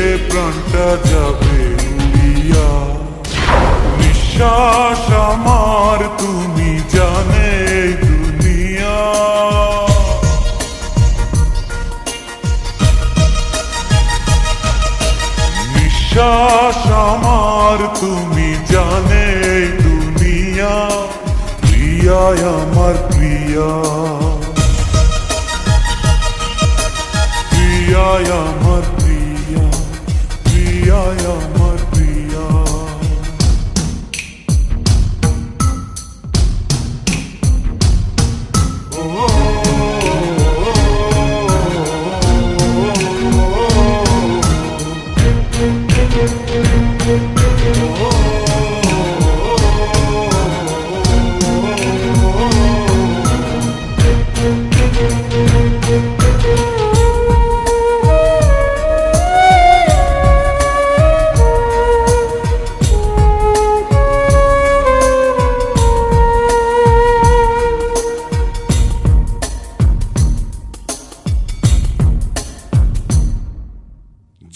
গেলে প্রাণটা যাবে উড়িয়া। নিঃশ্বাস আমার তুমি জানে দুনিয়া। নিঃশ্বাস আমার তুমি জানে দুনিয়া। প্রিয়া আমার প্রিয়া, প্রিয়া আমার প্রিয়া, প্রিয়া আমার প্রিয়া।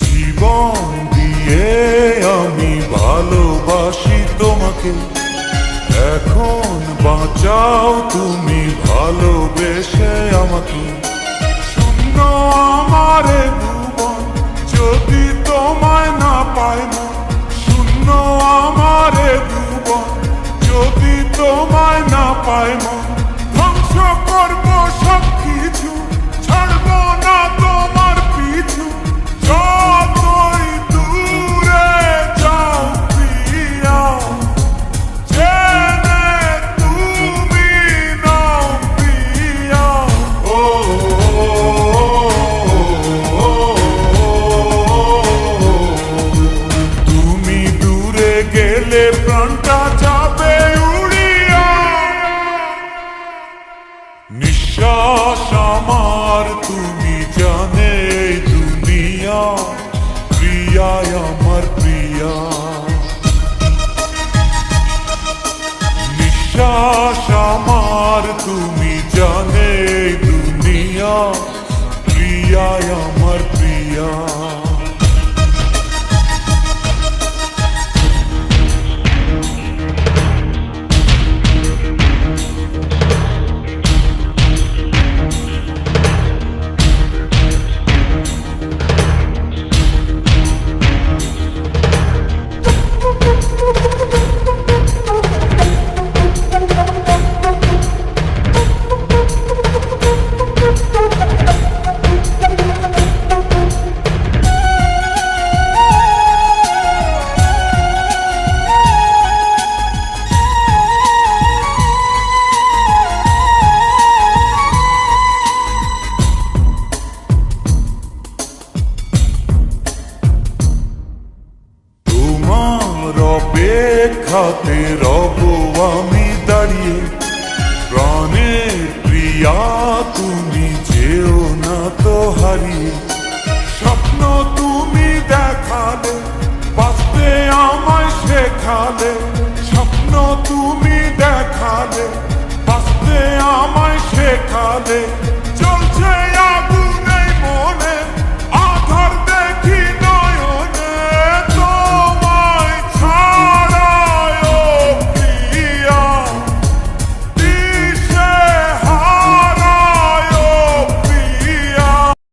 জীবন দিয়ে আমি ভালোবাসি তোমাকে, এখন বাঁচাও তুমি ভালোবেসে আমাকে। শূন্য আমার ভুবন যদি তোমায় না পাই মন, শূন্য আমার ভুবন যদি তোমায় না পাই মন। ধ্বংস করবো সব কিছু, ছাড়বো না তোমার পিছু। যতই দূরে যাও প্রিয়া, জেনে তুমি নাও প্রিয়া। ও তুমি দূরে গেলে প্রাণটা যাবে উড়িয়া। নিঃশ্বাস আমার তুমি জানে দুনিয়া। প্রিয়া আমার প্রিয়া, নিঃশ্বাস আমার তুমি জানে দুনিয়া। প্রিয়া আমার প্রিয়া। অপেক্ষাতে রব আমি দাঁড়িয়ে। প্রাণের প্রিয়া তুমি যেও না তো হারিয়ে। স্বপ্ন তুমি দেখালে, বাঁচতে আমায় শেখালে। স্বপ্ন তুমি দেখালে, বাঁচতে আমায় শেখালে।